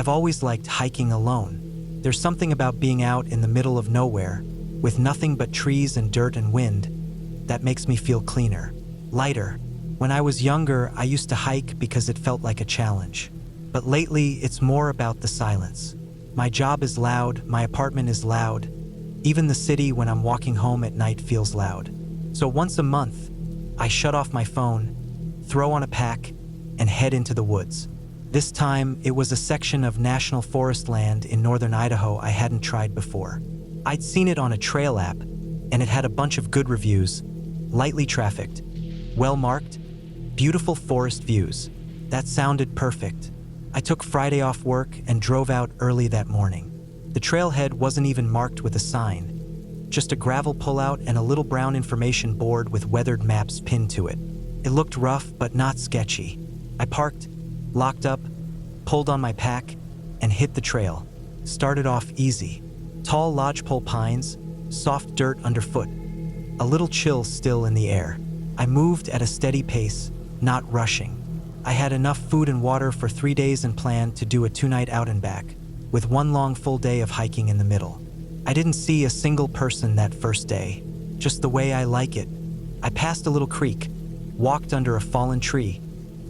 I've always liked hiking alone. There's something about being out in the middle of nowhere, with nothing but trees and dirt and wind, that makes me feel cleaner, lighter. When I was younger, I used to hike because it felt like a challenge. But lately, it's more about the silence. My job is loud, my apartment is loud. Even the city when I'm walking home at night feels loud. So once a month, I shut off my phone, throw on a pack, and head into the woods. This time, it was a section of national forest land in northern Idaho I hadn't tried before. I'd seen it on a trail app, and it had a bunch of good reviews, lightly trafficked, well-marked, beautiful forest views. That sounded perfect. I took Friday off work and drove out early that morning. The trailhead wasn't even marked with a sign, just a gravel pullout and a little brown information board with weathered maps pinned to it. It looked rough but not sketchy. I parked, locked up, pulled on my pack, and hit the trail. Started off easy. Tall lodgepole pines, soft dirt underfoot, a little chill still in the air. I moved at a steady pace, not rushing. I had enough food and water for 3 days and planned to do a 2-night out and back, with one long full day of hiking in the middle. I didn't see a single person that first day, just the way I like it. I passed a little creek, walked under a fallen tree,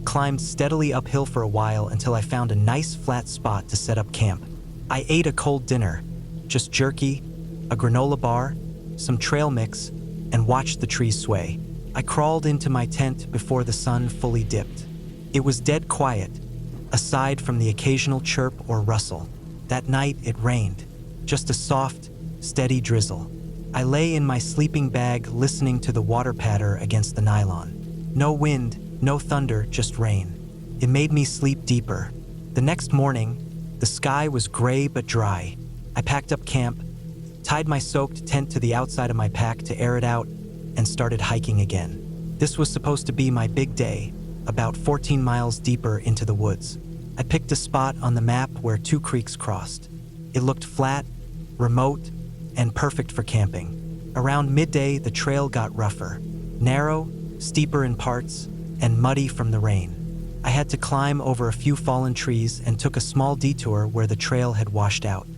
climbed steadily uphill for a while until I found a nice flat spot to set up camp. I ate a cold dinner, just jerky, a granola bar, some trail mix, and watched the trees sway. I crawled into my tent before the sun fully dipped. It was dead quiet, aside from the occasional chirp or rustle. That night it rained, just a soft, steady drizzle. I lay in my sleeping bag listening to the water patter against the nylon. No wind, no thunder, just rain. It made me sleep deeper. The next morning, the sky was gray but dry. I packed up camp, tied my soaked tent to the outside of my pack to air it out, and started hiking again. This was supposed to be my big day, about 14 miles deeper into the woods. I picked a spot on the map where 2 creeks crossed. It looked flat, remote, and perfect for camping. Around midday, the trail got rougher, narrow, steeper in parts, and muddy from the rain. I had to climb over a few fallen trees and took a small detour where the trail had washed out.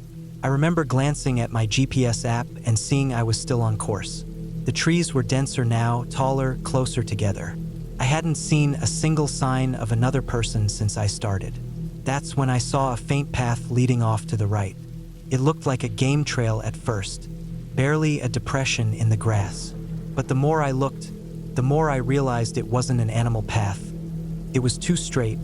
I remember glancing at my GPS app and seeing I was still on course. The trees were denser now, taller, closer together. I hadn't seen a single sign of another person since I started. That's when I saw a faint path leading off to the right. It looked like a game trail at first, barely a depression in the grass. But the more I looked, the more I realized it wasn't an animal path. It was too straight,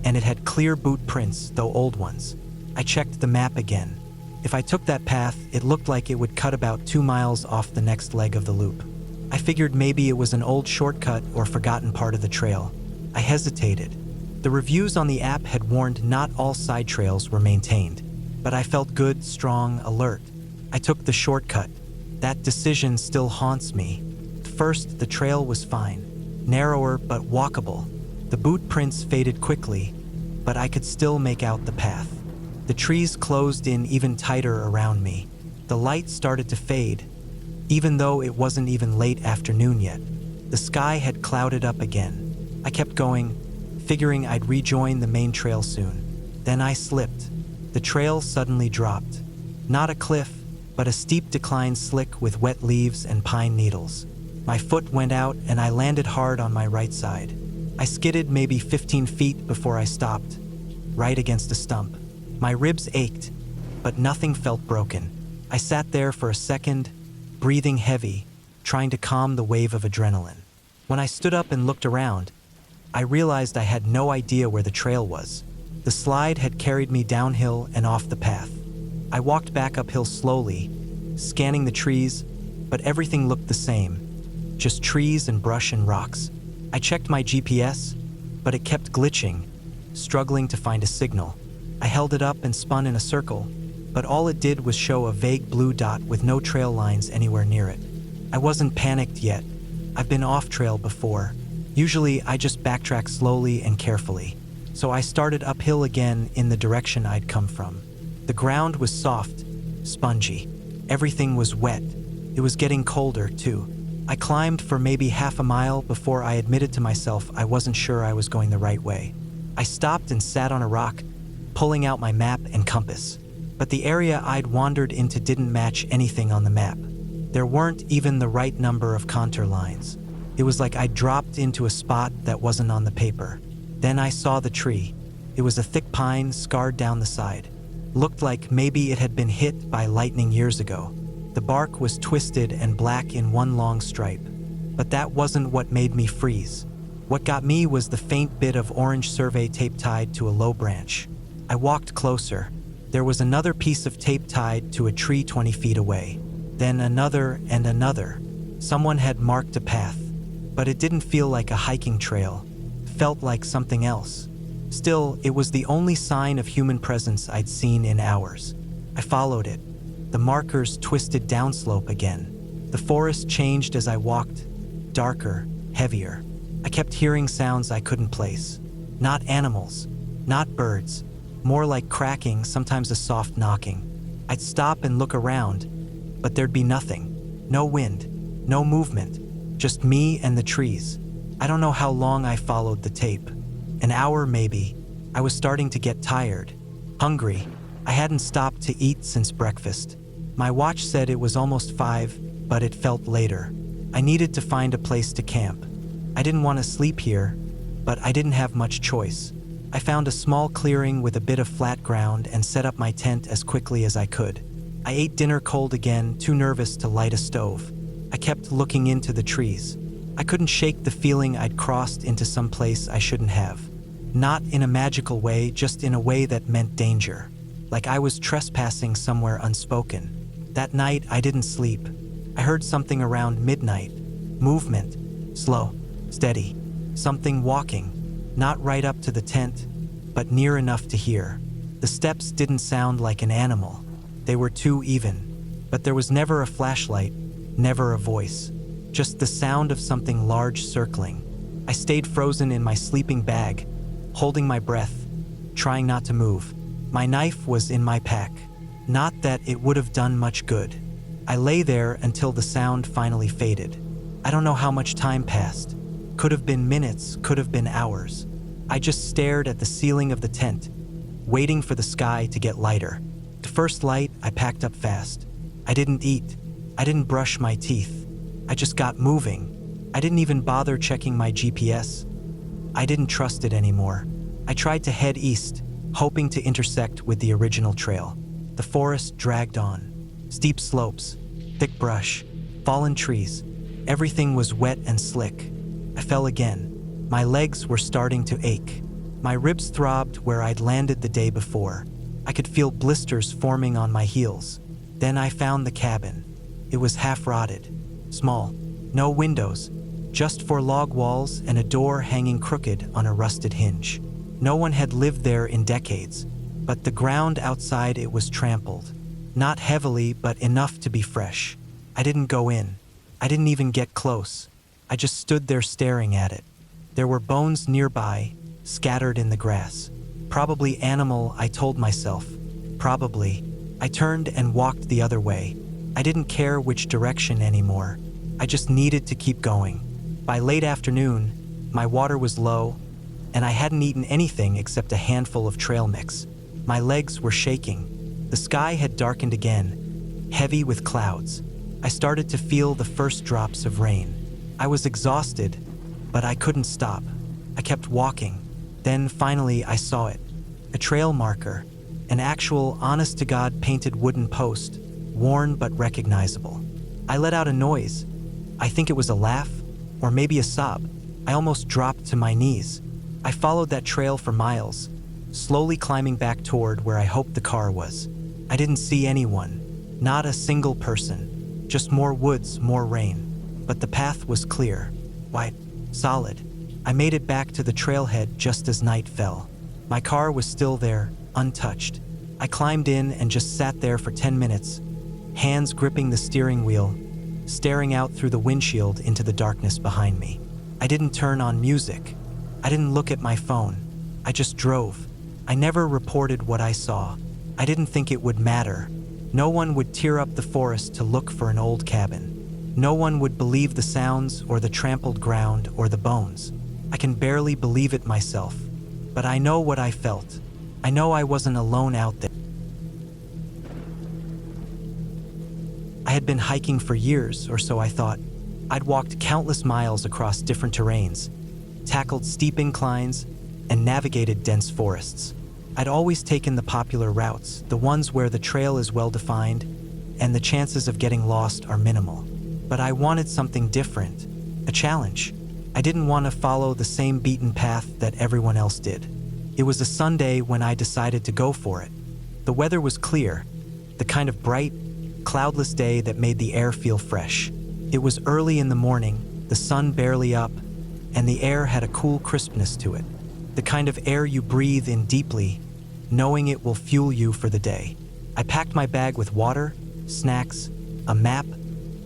and it had clear boot prints, though old ones. I checked the map again. If I took that path, it looked like it would cut about 2 miles off the next leg of the loop. I figured maybe it was an old shortcut or forgotten part of the trail. I hesitated. The reviews on the app had warned not all side trails were maintained, but I felt good, strong, alert. I took the shortcut. That decision still haunts me. First, the trail was fine, narrower but walkable. The boot prints faded quickly, but I could still make out the path. The trees closed in even tighter around me. The light started to fade, even though it wasn't even late afternoon yet. The sky had clouded up again. I kept going, figuring I'd rejoin the main trail soon. Then I slipped. The trail suddenly dropped. Not a cliff, but a steep decline slick with wet leaves and pine needles. My foot went out and I landed hard on my right side. I skidded maybe 15 feet before I stopped, right against a stump. My ribs ached, but nothing felt broken. I sat there for a second, breathing heavy, trying to calm the wave of adrenaline. When I stood up and looked around, I realized I had no idea where the trail was. The slide had carried me downhill and off the path. I walked back uphill slowly, scanning the trees, but everything looked the same, just trees and brush and rocks. I checked my GPS, but it kept glitching, struggling to find a signal. I held it up and spun in a circle, but all it did was show a vague blue dot with no trail lines anywhere near it. I wasn't panicked yet. I've been off trail before. Usually I just backtrack slowly and carefully. So I started uphill again in the direction I'd come from. The ground was soft, spongy. Everything was wet. It was getting colder too. I climbed for maybe half a mile before I admitted to myself I wasn't sure I was going the right way. I stopped and sat on a rock, pulling out my map and compass. But the area I'd wandered into didn't match anything on the map. There weren't even the right number of contour lines. It was like I'd dropped into a spot that wasn't on the paper. Then I saw the tree. It was a thick pine scarred down the side. Looked like maybe it had been hit by lightning years ago. The bark was twisted and black in one long stripe. But that wasn't what made me freeze. What got me was the faint bit of orange survey tape tied to a low branch. I walked closer. There was another piece of tape tied to a tree 20 feet away. Then another and another. Someone had marked a path. But it didn't feel like a hiking trail. It felt like something else. Still, it was the only sign of human presence I'd seen in hours. I followed it. The markers twisted downslope again. The forest changed as I walked. Darker, heavier. I kept hearing sounds I couldn't place. Not animals, not birds. More like cracking, sometimes a soft knocking. I'd stop and look around, but there'd be nothing. No wind, no movement, just me and the trees. I don't know how long I followed the tape. An hour maybe. I was starting to get tired, hungry. I hadn't stopped to eat since breakfast. My watch said it was almost 5, but it felt later. I needed to find a place to camp. I didn't want to sleep here, but I didn't have much choice. I found a small clearing with a bit of flat ground and set up my tent as quickly as I could. I ate dinner cold again, too nervous to light a stove. I kept looking into the trees. I couldn't shake the feeling I'd crossed into some place I shouldn't have. Not in a magical way, just in a way that meant danger. Like I was trespassing somewhere unspoken. That night, I didn't sleep. I heard something around midnight. Movement. Slow. Steady. Something walking. Not right up to the tent, but near enough to hear. The steps didn't sound like an animal. They were too even. But there was never a flashlight, never a voice. Just the sound of something large circling. I stayed frozen in my sleeping bag, holding my breath, trying not to move. My knife was in my pack. Not that it would have done much good. I lay there until the sound finally faded. I don't know how much time passed. Could have been minutes, could have been hours. I just stared at the ceiling of the tent, waiting for the sky to get lighter. The first light, I packed up fast. I didn't eat. I didn't brush my teeth. I just got moving. I didn't even bother checking my GPS. I didn't trust it anymore. I tried to head east, hoping to intersect with the original trail. The forest dragged on. Steep slopes, thick brush, fallen trees. Everything was wet and slick. I fell again. My legs were starting to ache. My ribs throbbed where I'd landed the day before. I could feel blisters forming on my heels. Then I found the cabin. It was half-rotted, small, no windows, just 4 log walls and a door hanging crooked on a rusted hinge. No one had lived there in decades, but the ground outside it was trampled. Not heavily, but enough to be fresh. I didn't go in. I didn't even get close. I just stood there staring at it. There were bones nearby, scattered in the grass. Probably animal, I told myself. Probably. I turned and walked the other way. I didn't care which direction anymore. I just needed to keep going. By late afternoon, my water was low, and I hadn't eaten anything except a handful of trail mix. My legs were shaking. The sky had darkened again, heavy with clouds. I started to feel the first drops of rain. I was exhausted, but I couldn't stop. I kept walking. Then finally I saw it. A trail marker. An actual, honest-to-God painted wooden post, worn but recognizable. I let out a noise. I think it was a laugh, or maybe a sob. I almost dropped to my knees. I followed that trail for miles, slowly climbing back toward where I hoped the car was. I didn't see anyone, not a single person, just more woods, more rain. But the path was clear, white, solid. I made it back to the trailhead just as night fell. My car was still there, untouched. I climbed in and just sat there for 10 minutes, hands gripping the steering wheel, staring out through the windshield into the darkness behind me. I didn't turn on music. I didn't look at my phone. I just drove. I never reported what I saw. I didn't think it would matter. No one would tear up the forest to look for an old cabin. No one would believe the sounds or the trampled ground or the bones. I can barely believe it myself, but I know what I felt. I know I wasn't alone out there. I had been hiking for years, or so I thought. I'd walked countless miles across different terrains, tackled steep inclines, and navigated dense forests. I'd always taken the popular routes, the ones where the trail is well-defined and the chances of getting lost are minimal. But I wanted something different, a challenge. I didn't want to follow the same beaten path that everyone else did. It was a Sunday when I decided to go for it. The weather was clear, the kind of bright, cloudless day that made the air feel fresh. It was early in the morning, the sun barely up, and the air had a cool crispness to it. The kind of air you breathe in deeply, knowing it will fuel you for the day. I packed my bag with water, snacks, a map,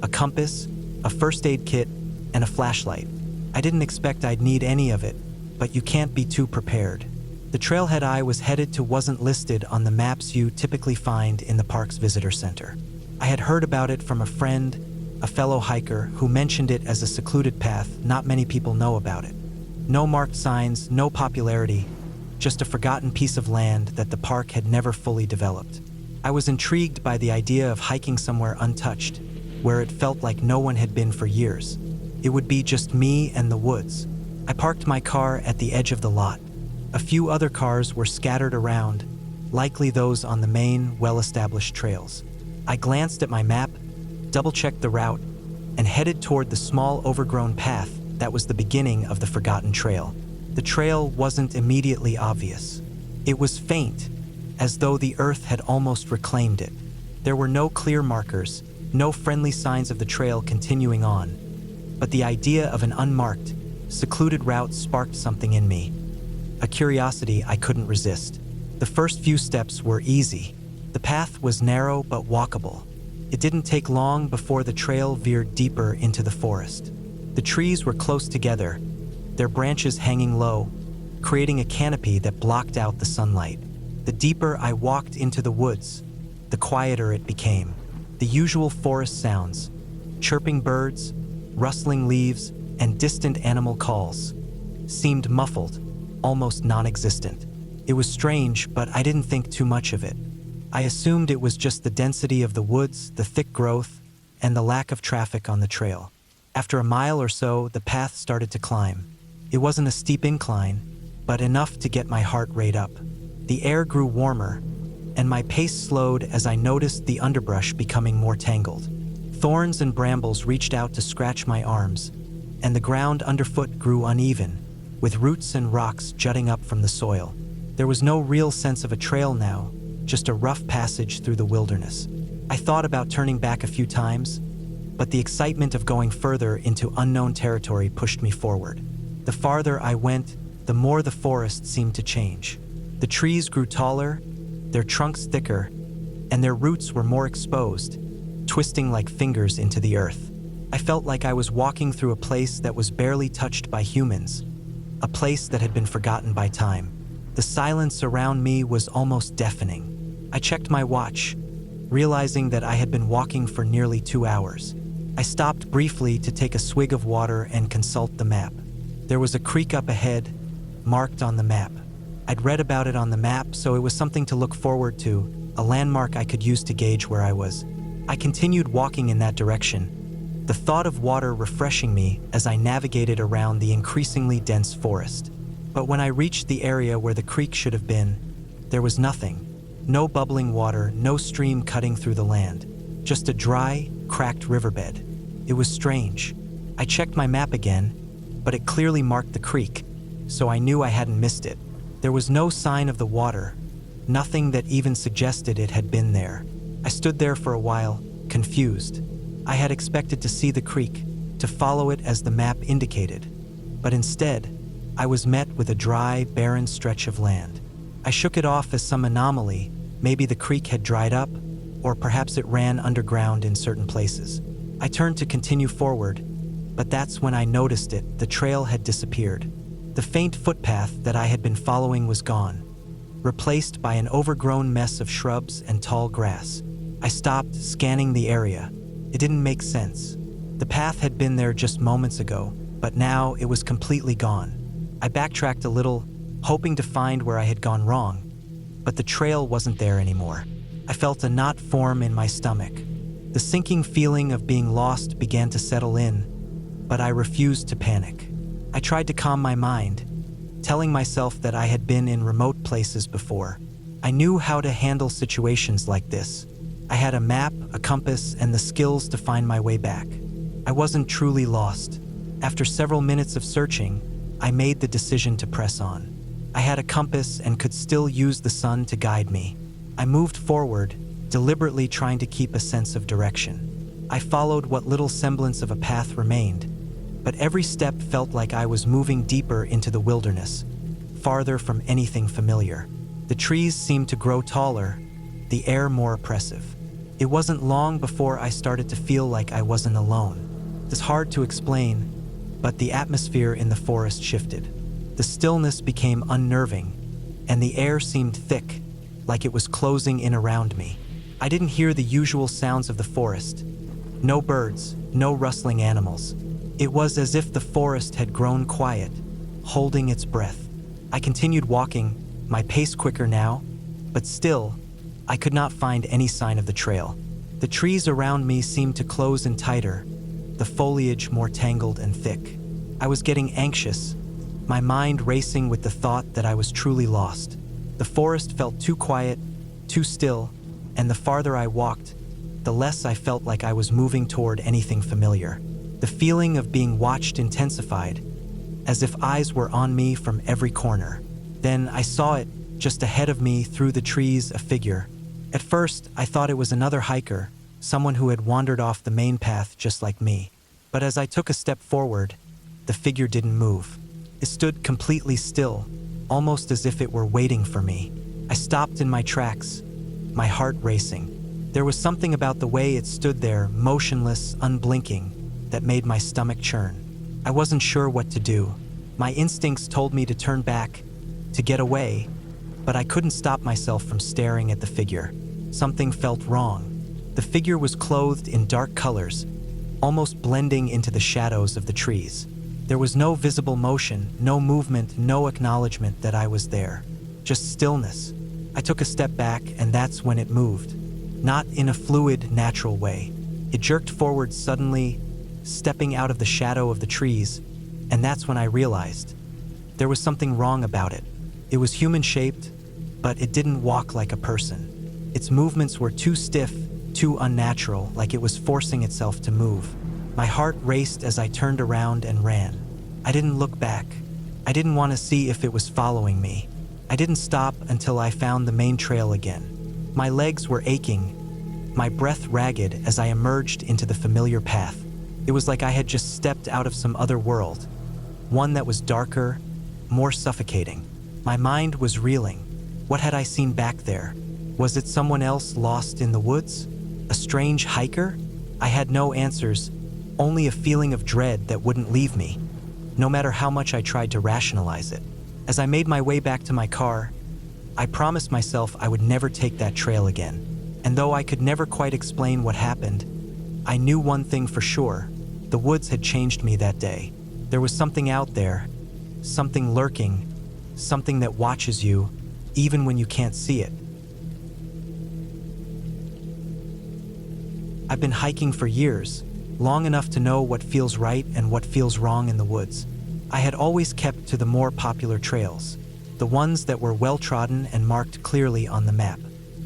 a compass, a first aid kit, and a flashlight. I didn't expect I'd need any of it, but you can't be too prepared. The trailhead I was headed to wasn't listed on the maps you typically find in the park's visitor center. I had heard about it from a friend, a fellow hiker, who mentioned it as a secluded path. Not many people know about it. No marked signs, no popularity, just a forgotten piece of land that the park had never fully developed. I was intrigued by the idea of hiking somewhere untouched, where it felt like no one had been for years. It would be just me and the woods. I parked my car at the edge of the lot. A few other cars were scattered around, likely those on the main, well-established trails. I glanced at my map, double-checked the route, and headed toward the small overgrown path that was the beginning of the forgotten trail. The trail wasn't immediately obvious. It was faint, as though the earth had almost reclaimed it. There were no clear markers, no friendly signs of the trail continuing on, but the idea of an unmarked, secluded route sparked something in me, a curiosity I couldn't resist. The first few steps were easy. The path was narrow but walkable. It didn't take long before the trail veered deeper into the forest. The trees were close together, their branches hanging low, creating a canopy that blocked out the sunlight. The deeper I walked into the woods, the quieter it became. The usual forest sounds, chirping birds, rustling leaves, and distant animal calls, seemed muffled, almost non-existent. It was strange, but I didn't think too much of it. I assumed it was just the density of the woods, the thick growth, and the lack of traffic on the trail. After a mile or so, the path started to climb. It wasn't a steep incline, but enough to get my heart rate up. The air grew warmer, and my pace slowed as I noticed the underbrush becoming more tangled. Thorns and brambles reached out to scratch my arms, and the ground underfoot grew uneven, with roots and rocks jutting up from the soil. There was no real sense of a trail now, just a rough passage through the wilderness. I thought about turning back a few times, but the excitement of going further into unknown territory pushed me forward. The farther I went, the more the forest seemed to change. The trees grew taller, their trunks thicker, and their roots were more exposed, twisting like fingers into the earth. I felt like I was walking through a place that was barely touched by humans, a place that had been forgotten by time. The silence around me was almost deafening. I checked my watch, realizing that I had been walking for nearly 2 hours. I stopped briefly to take a swig of water and consult the map. There was a creek up ahead, marked on the map. I'd read about it on the map, so it was something to look forward to, a landmark I could use to gauge where I was. I continued walking in that direction, the thought of water refreshing me as I navigated around the increasingly dense forest. But when I reached the area where the creek should have been, there was nothing. No bubbling water, no stream cutting through the land, just a dry, cracked riverbed. It was strange. I checked my map again, but it clearly marked the creek, so I knew I hadn't missed it. There was no sign of the water, nothing that even suggested it had been there. I stood there for a while, confused. I had expected to see the creek, to follow it as the map indicated, but instead, I was met with a dry, barren stretch of land. I shook it off as some anomaly. Maybe the creek had dried up, or perhaps it ran underground in certain places. I turned to continue forward, but that's when I noticed it. The trail had disappeared. The faint footpath that I had been following was gone, replaced by an overgrown mess of shrubs and tall grass. I stopped, scanning the area. It didn't make sense. The path had been there just moments ago, but now it was completely gone. I backtracked a little, hoping to find where I had gone wrong, but the trail wasn't there anymore. I felt a knot form in my stomach. The sinking feeling of being lost began to settle in, but I refused to panic. I tried to calm my mind, telling myself that I had been in remote places before. I knew how to handle situations like this. I had a map, a compass, and the skills to find my way back. I wasn't truly lost. After several minutes of searching, I made the decision to press on. I had a compass and could still use the sun to guide me. I moved forward, deliberately trying to keep a sense of direction. I followed what little semblance of a path remained, but every step felt like I was moving deeper into the wilderness, farther from anything familiar. The trees seemed to grow taller, the air more oppressive. It wasn't long before I started to feel like I wasn't alone. It's hard to explain, but the atmosphere in the forest shifted. The stillness became unnerving, and the air seemed thick, like it was closing in around me. I didn't hear the usual sounds of the forest. No birds, no rustling animals. It was as if the forest had grown quiet, holding its breath. I continued walking, my pace quicker now, but still, I could not find any sign of the trail. The trees around me seemed to close in tighter, the foliage more tangled and thick. I was getting anxious, my mind racing with the thought that I was truly lost. The forest felt too quiet, too still, and the farther I walked, the less I felt like I was moving toward anything familiar. The feeling of being watched intensified, as if eyes were on me from every corner. Then I saw it, just ahead of me through the trees, a figure. At first, I thought it was another hiker, someone who had wandered off the main path just like me. But as I took a step forward, the figure didn't move. It stood completely still, almost as if it were waiting for me. I stopped in my tracks, my heart racing. There was something about the way it stood there, motionless, unblinking, that made my stomach churn. I wasn't sure what to do. My instincts told me to turn back, to get away, but I couldn't stop myself from staring at the figure. Something felt wrong. The figure was clothed in dark colors, almost blending into the shadows of the trees. There was no visible motion, no movement, no acknowledgement that I was there. Just stillness. I took a step back, and that's when it moved. Not in a fluid, natural way. It jerked forward suddenly, stepping out of the shadow of the trees, and that's when I realized there was something wrong about it. It was human-shaped, but it didn't walk like a person. Its movements were too stiff, too unnatural, like it was forcing itself to move. My heart raced as I turned around and ran. I didn't look back. I didn't want to see if it was following me. I didn't stop until I found the main trail again. My legs were aching, my breath ragged as I emerged into the familiar path. It was like I had just stepped out of some other world, one that was darker, more suffocating. My mind was reeling. What had I seen back there? Was it someone else lost in the woods? A strange hiker? I had no answers, only a feeling of dread that wouldn't leave me, no matter how much I tried to rationalize it. As I made my way back to my car, I promised myself I would never take that trail again. And though I could never quite explain what happened, I knew one thing for sure. The woods had changed me that day. There was something out there, something lurking, something that watches you, even when you can't see it. I've been hiking for years, long enough to know what feels right and what feels wrong in the woods. I had always kept to the more popular trails, the ones that were well-trodden and marked clearly on the map.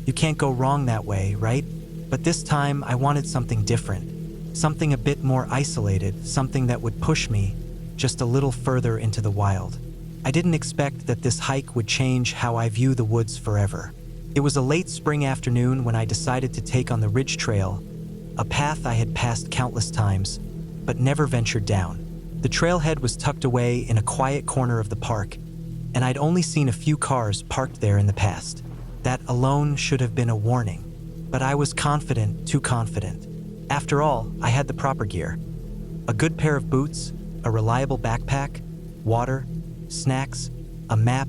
You can't go wrong that way, right? But this time I wanted something different, something a bit more isolated, something that would push me just a little further into the wild. I didn't expect that this hike would change how I view the woods forever. It was a late spring afternoon when I decided to take on the Ridge Trail, a path I had passed countless times, but never ventured down. The trailhead was tucked away in a quiet corner of the park, and I'd only seen a few cars parked there in the past. That alone should have been a warning, but I was confident, too confident. After all, I had the proper gear. A good pair of boots, a reliable backpack, water, snacks, a map,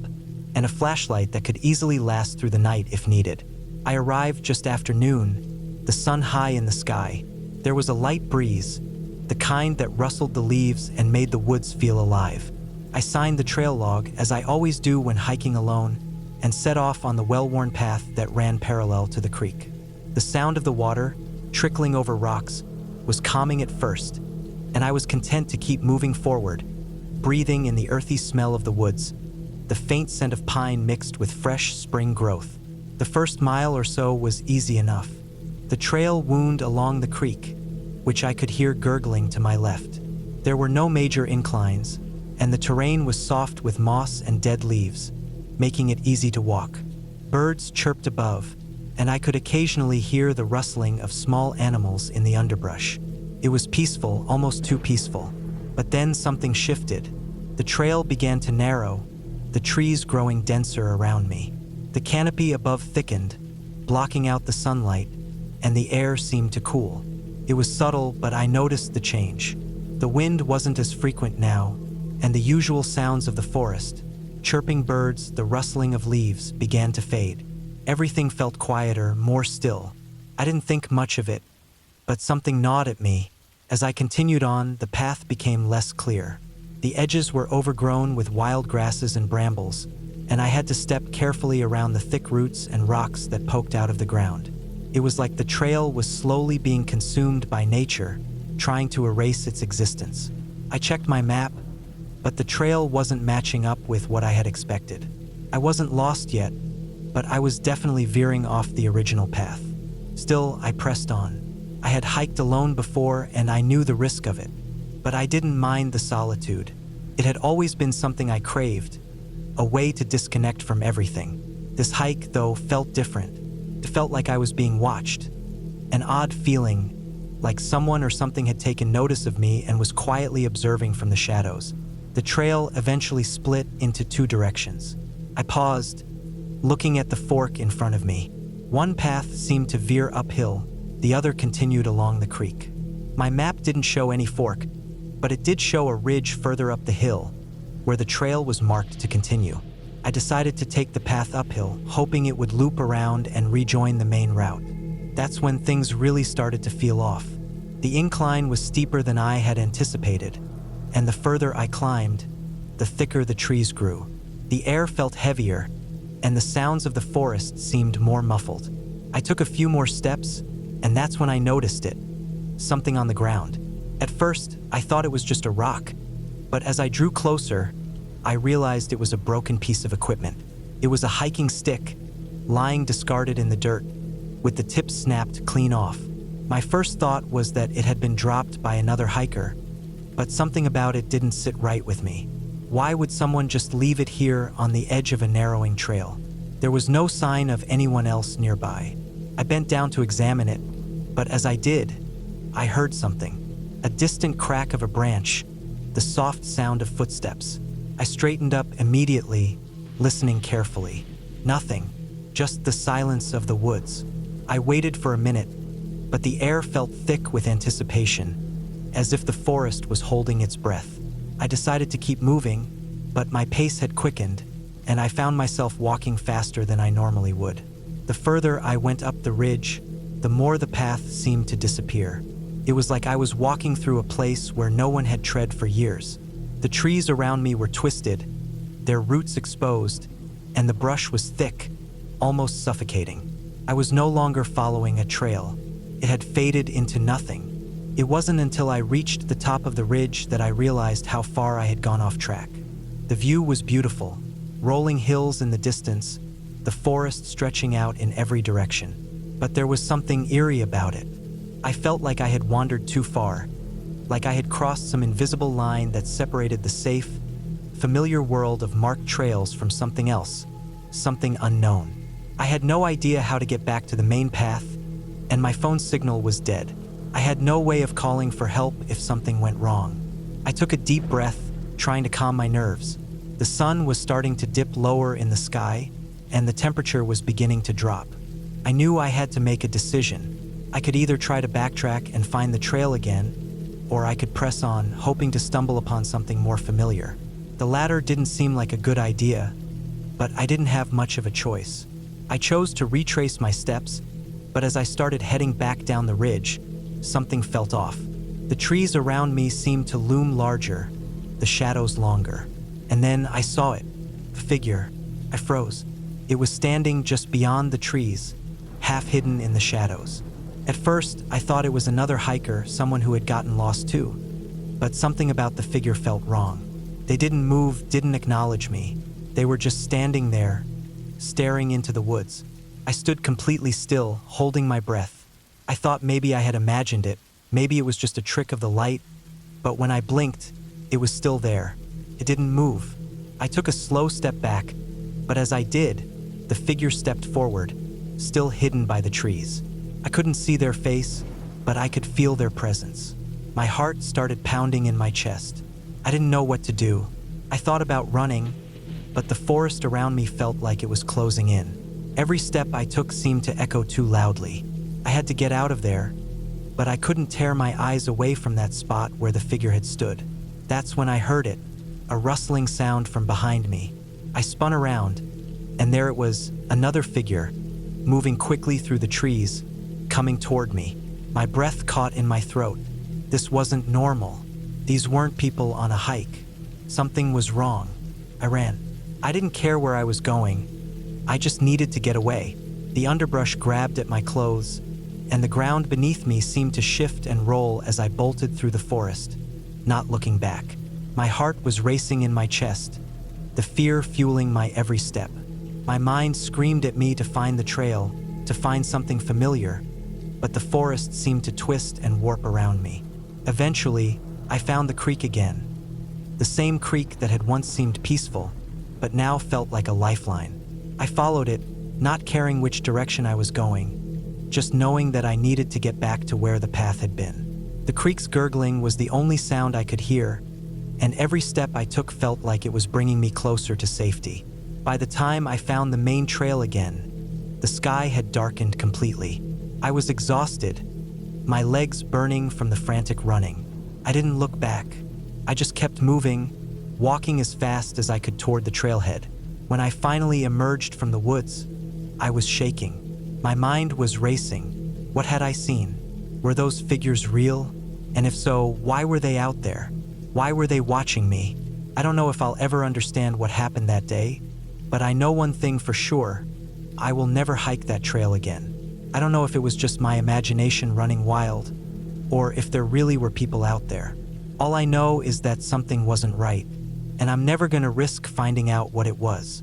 and a flashlight that could easily last through the night if needed. I arrived just after noon, the sun high in the sky. There was a light breeze, the kind that rustled the leaves and made the woods feel alive. I signed the trail log, as I always do when hiking alone, and set off on the well-worn path that ran parallel to the creek. The sound of the water, trickling over rocks, was calming at first, and I was content to keep moving forward, breathing in the earthy smell of the woods, the faint scent of pine mixed with fresh spring growth. The first mile or so was easy enough. The trail wound along the creek, which I could hear gurgling to my left. There were no major inclines, and the terrain was soft with moss and dead leaves, making it easy to walk. Birds chirped above, and I could occasionally hear the rustling of small animals in the underbrush. It was peaceful, almost too peaceful. But then something shifted. The trail began to narrow, the trees growing denser around me. The canopy above thickened, blocking out the sunlight, and the air seemed to cool. It was subtle, but I noticed the change. The wind wasn't as frequent now, and the usual sounds of the forest, chirping birds, the rustling of leaves, began to fade. Everything felt quieter, more still. I didn't think much of it, but something gnawed at me. As I continued on, the path became less clear. The edges were overgrown with wild grasses and brambles, and I had to step carefully around the thick roots and rocks that poked out of the ground. It was like the trail was slowly being consumed by nature, trying to erase its existence. I checked my map, but the trail wasn't matching up with what I had expected. I wasn't lost yet, but I was definitely veering off the original path. Still, I pressed on. I had hiked alone before, and I knew the risk of it. But I didn't mind the solitude. It had always been something I craved, a way to disconnect from everything. This hike, though, felt different. It felt like I was being watched. An odd feeling, like someone or something had taken notice of me and was quietly observing from the shadows. The trail eventually split into two directions. I paused, looking at the fork in front of me. One path seemed to veer uphill, the other continued along the creek. My map didn't show any fork, but it did show a ridge further up the hill, where the trail was marked to continue. I decided to take the path uphill, hoping it would loop around and rejoin the main route. That's when things really started to feel off. The incline was steeper than I had anticipated, and the further I climbed, the thicker the trees grew. The air felt heavier, and the sounds of the forest seemed more muffled. I took a few more steps, and that's when I noticed it. Something on the ground. At first, I thought it was just a rock, but as I drew closer, I realized it was a broken piece of equipment. It was a hiking stick, lying discarded in the dirt, with the tip snapped clean off. My first thought was that it had been dropped by another hiker, but something about it didn't sit right with me. Why would someone just leave it here on the edge of a narrowing trail? There was no sign of anyone else nearby. I bent down to examine it, but as I did, I heard something. A distant crack of a branch, the soft sound of footsteps. I straightened up immediately, listening carefully. Nothing, just the silence of the woods. I waited for a minute, but the air felt thick with anticipation, as if the forest was holding its breath. I decided to keep moving, but my pace had quickened, and I found myself walking faster than I normally would. The further I went up the ridge, the more the path seemed to disappear. It was like I was walking through a place where no one had tread for years. The trees around me were twisted, their roots exposed, and the brush was thick, almost suffocating. I was no longer following a trail. It had faded into nothing. It wasn't until I reached the top of the ridge that I realized how far I had gone off track. The view was beautiful, rolling hills in the distance, the forest stretching out in every direction. But there was something eerie about it. I felt like I had wandered too far, like I had crossed some invisible line that separated the safe, familiar world of marked trails from something else, something unknown. I had no idea how to get back to the main path, and my phone signal was dead. I had no way of calling for help if something went wrong. I took a deep breath, trying to calm my nerves. The sun was starting to dip lower in the sky, and the temperature was beginning to drop. I knew I had to make a decision. I could either try to backtrack and find the trail again, or I could press on, hoping to stumble upon something more familiar. The latter didn't seem like a good idea, but I didn't have much of a choice. I chose to retrace my steps, but as I started heading back down the ridge, something felt off. The trees around me seemed to loom larger, the shadows longer. And then I saw it, a figure. I froze. It was standing just beyond the trees, half hidden in the shadows. At first, I thought it was another hiker, someone who had gotten lost too. But something about the figure felt wrong. They didn't move, didn't acknowledge me. They were just standing there, staring into the woods. I stood completely still, holding my breath. I thought maybe I had imagined it, maybe it was just a trick of the light, but when I blinked, it was still there. It didn't move. I took a slow step back, but as I did, the figure stepped forward, still hidden by the trees. I couldn't see their face, but I could feel their presence. My heart started pounding in my chest. I didn't know what to do. I thought about running, but the forest around me felt like it was closing in. Every step I took seemed to echo too loudly. I had to get out of there, but I couldn't tear my eyes away from that spot where the figure had stood. That's when I heard it, a rustling sound from behind me. I spun around, and there it was, another figure, moving quickly through the trees, coming toward me. My breath caught in my throat. This wasn't normal. These weren't people on a hike. Something was wrong. I ran. I didn't care where I was going. I just needed to get away. The underbrush grabbed at my clothes, and the ground beneath me seemed to shift and roll as I bolted through the forest, not looking back. My heart was racing in my chest, the fear fueling my every step. My mind screamed at me to find the trail, to find something familiar, but the forest seemed to twist and warp around me. Eventually, I found the creek again. The same creek that had once seemed peaceful, but now felt like a lifeline. I followed it, not caring which direction I was going, just knowing that I needed to get back to where the path had been. The creek's gurgling was the only sound I could hear, and every step I took felt like it was bringing me closer to safety. By the time I found the main trail again, the sky had darkened completely. I was exhausted, my legs burning from the frantic running. I didn't look back. I just kept moving, walking as fast as I could toward the trailhead. When I finally emerged from the woods, I was shaking. My mind was racing. What had I seen? Were those figures real? And if so, why were they out there? Why were they watching me? I don't know if I'll ever understand what happened that day, but I know one thing for sure. I will never hike that trail again. I don't know if it was just my imagination running wild, or if there really were people out there. All I know is that something wasn't right, and I'm never gonna risk finding out what it was.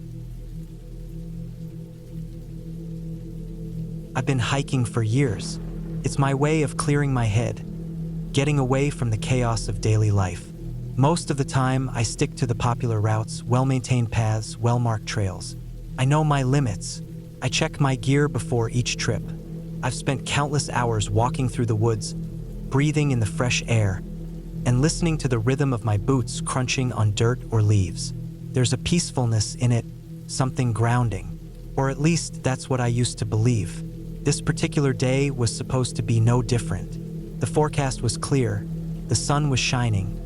I've been hiking for years. It's my way of clearing my head, getting away from the chaos of daily life. Most of the time, I stick to the popular routes, well-maintained paths, well-marked trails. I know my limits. I check my gear before each trip. I've spent countless hours walking through the woods, breathing in the fresh air, and listening to the rhythm of my boots crunching on dirt or leaves. There's a peacefulness in it, something grounding. Or at least that's what I used to believe. This particular day was supposed to be no different. The forecast was clear, the sun was shining,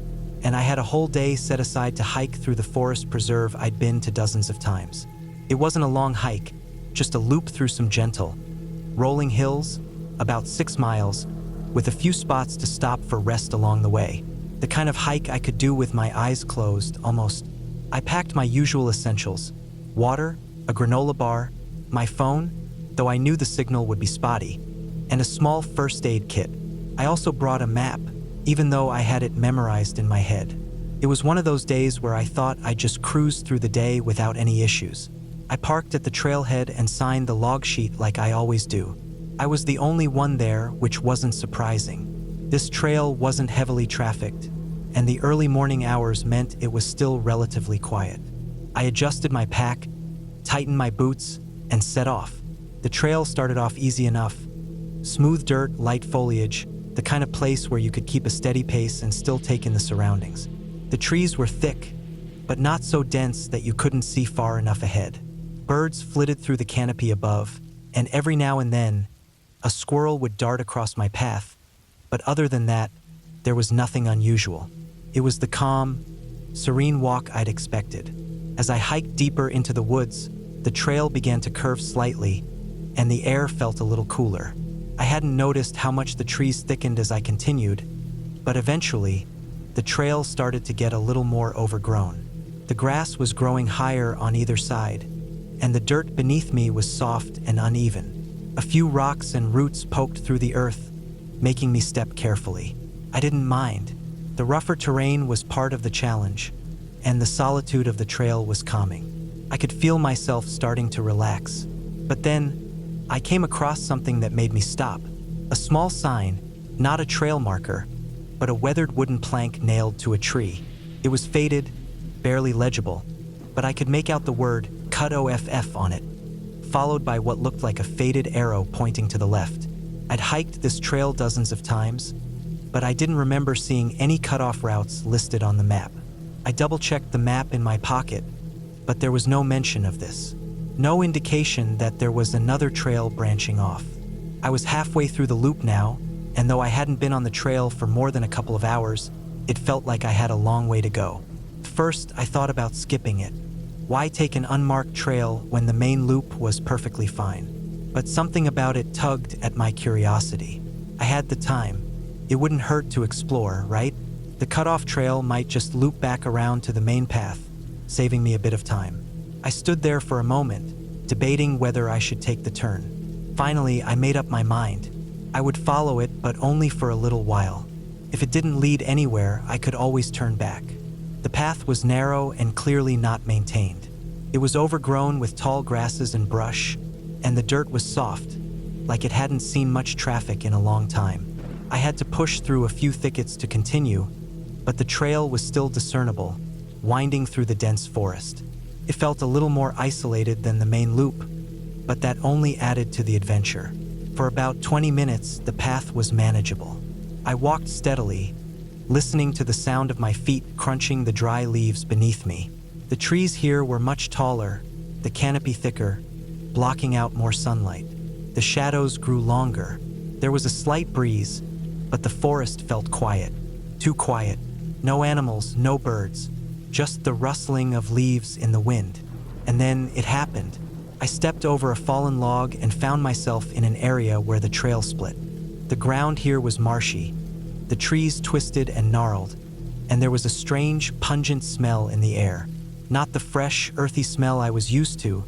and I had a whole day set aside to hike through the forest preserve I'd been to dozens of times. It wasn't a long hike, just a loop through some gentle, rolling hills, about 6 miles, with a few spots to stop for rest along the way. The kind of hike I could do with my eyes closed, almost. I packed my usual essentials: water, a granola bar, my phone, though I knew the signal would be spotty, and a small first aid kit. I also brought a map, even though I had it memorized in my head. It was one of those days where I thought I'd just cruise through the day without any issues. I parked at the trailhead and signed the log sheet like I always do. I was the only one there, which wasn't surprising. This trail wasn't heavily trafficked, and the early morning hours meant it was still relatively quiet. I adjusted my pack, tightened my boots, and set off. The trail started off easy enough. Smooth dirt, light foliage, the kind of place where you could keep a steady pace and still take in the surroundings. The trees were thick, but not so dense that you couldn't see far enough ahead. Birds flitted through the canopy above, and every now and then, a squirrel would dart across my path, but other than that, there was nothing unusual. It was the calm, serene walk I'd expected. As I hiked deeper into the woods, the trail began to curve slightly, and the air felt a little cooler. I hadn't noticed how much the trees thickened as I continued, but eventually, the trail started to get a little more overgrown. The grass was growing higher on either side, and the dirt beneath me was soft and uneven. A few rocks and roots poked through the earth, making me step carefully. I didn't mind. The rougher terrain was part of the challenge, and the solitude of the trail was calming. I could feel myself starting to relax. But then, I came across something that made me stop. A small sign, not a trail marker, but a weathered wooden plank nailed to a tree. It was faded, barely legible, but I could make out the word "Cut OFF" on it, followed by what looked like a faded arrow pointing to the left. I'd hiked this trail dozens of times, but I didn't remember seeing any cutoff routes listed on the map. I double-checked the map in my pocket, but there was no mention of this. No indication that there was another trail branching off. I was halfway through the loop now, and though I hadn't been on the trail for more than a couple of hours, it felt like I had a long way to go. First, I thought about skipping it. Why take an unmarked trail when the main loop was perfectly fine? But something about it tugged at my curiosity. I had the time. It wouldn't hurt to explore, right? The cutoff trail might just loop back around to the main path, saving me a bit of time. I stood there for a moment, debating whether I should take the turn. Finally, I made up my mind. I would follow it, but only for a little while. If it didn't lead anywhere, I could always turn back. The path was narrow and clearly not maintained. It was overgrown with tall grasses and brush, and the dirt was soft, like it hadn't seen much traffic in a long time. I had to push through a few thickets to continue, but the trail was still discernible, winding through the dense forest. It felt a little more isolated than the main loop, but that only added to the adventure. For about 20 minutes, the path was manageable. I walked steadily, listening to the sound of my feet crunching the dry leaves beneath me. The trees here were much taller, the canopy thicker, blocking out more sunlight. The shadows grew longer. There was a slight breeze, but the forest felt quiet. Too quiet. No animals, no birds, just the rustling of leaves in the wind. And then it happened. I stepped over a fallen log and found myself in an area where the trail split. The ground here was marshy, the trees twisted and gnarled, and there was a strange, pungent smell in the air. Not the fresh, earthy smell I was used to,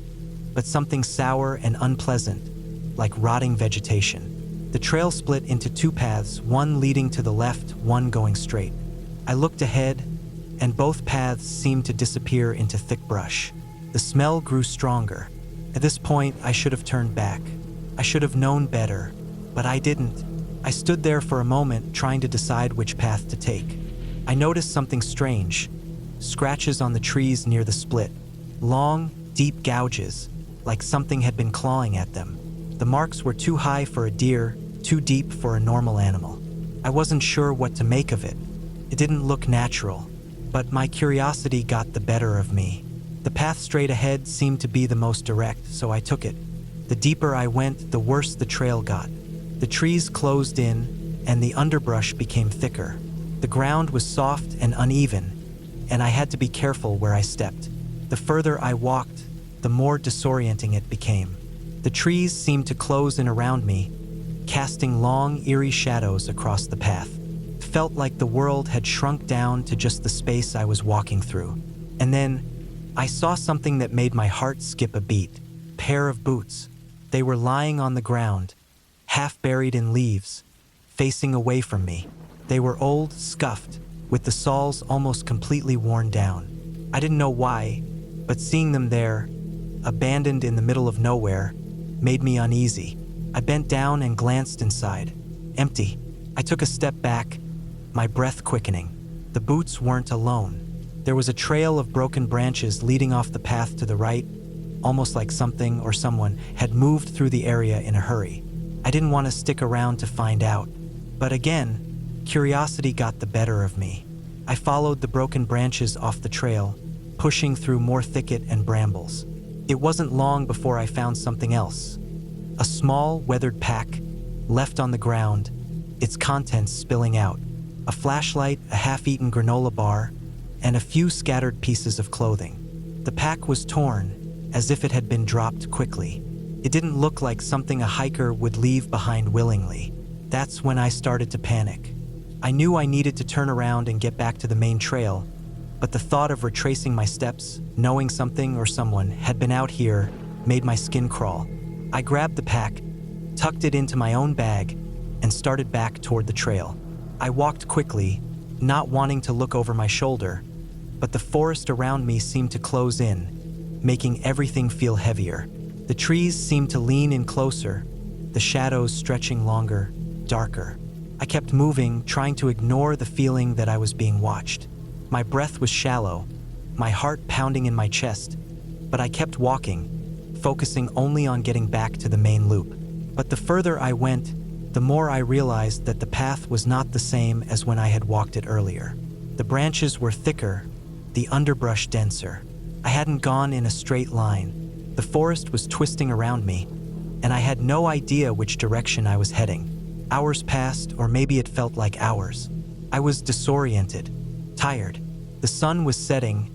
but something sour and unpleasant, like rotting vegetation. The trail split into two paths, one leading to the left, one going straight. I looked ahead, and both paths seemed to disappear into thick brush. The smell grew stronger. At this point, I should have turned back. I should have known better, but I didn't. I stood there for a moment, trying to decide which path to take. I noticed something strange. Scratches on the trees near the split. Long, deep gouges, like something had been clawing at them. The marks were too high for a deer, too deep for a normal animal. I wasn't sure what to make of it. It didn't look natural, but my curiosity got the better of me. The path straight ahead seemed to be the most direct, so I took it. The deeper I went, the worse the trail got. The trees closed in, and the underbrush became thicker. The ground was soft and uneven, and I had to be careful where I stepped. The further I walked, the more disorienting it became. The trees seemed to close in around me, casting long, eerie shadows across the path. It felt like the world had shrunk down to just the space I was walking through. And then, I saw something that made my heart skip a beat. A pair of boots. They were lying on the ground, half buried in leaves, facing away from me. They were old, scuffed, with the soles almost completely worn down. I didn't know why, but seeing them there, abandoned in the middle of nowhere, made me uneasy. I bent down and glanced inside. Empty. I took a step back, my breath quickening. The boots weren't alone. There was a trail of broken branches leading off the path to the right, almost like something or someone had moved through the area in a hurry. I didn't want to stick around to find out. But again, curiosity got the better of me. I followed the broken branches off the trail, pushing through more thicket and brambles. It wasn't long before I found something else. A small, weathered pack, left on the ground, its contents spilling out. A flashlight, a half-eaten granola bar, and a few scattered pieces of clothing. The pack was torn, as if it had been dropped quickly. It didn't look like something a hiker would leave behind willingly. That's when I started to panic. I knew I needed to turn around and get back to the main trail, but the thought of retracing my steps, knowing something or someone had been out here, made my skin crawl. I grabbed the pack, tucked it into my own bag, and started back toward the trail. I walked quickly, not wanting to look over my shoulder, but the forest around me seemed to close in, making everything feel heavier. The trees seemed to lean in closer, the shadows stretching longer, darker. I kept moving, trying to ignore the feeling that I was being watched. My breath was shallow, my heart pounding in my chest, but I kept walking, focusing only on getting back to the main loop. But the further I went, the more I realized that the path was not the same as when I had walked it earlier. The branches were thicker, the underbrush denser. I hadn't gone in a straight line. The forest was twisting around me, and I had no idea which direction I was heading. Hours passed, or maybe it felt like hours. I was disoriented, tired. The sun was setting,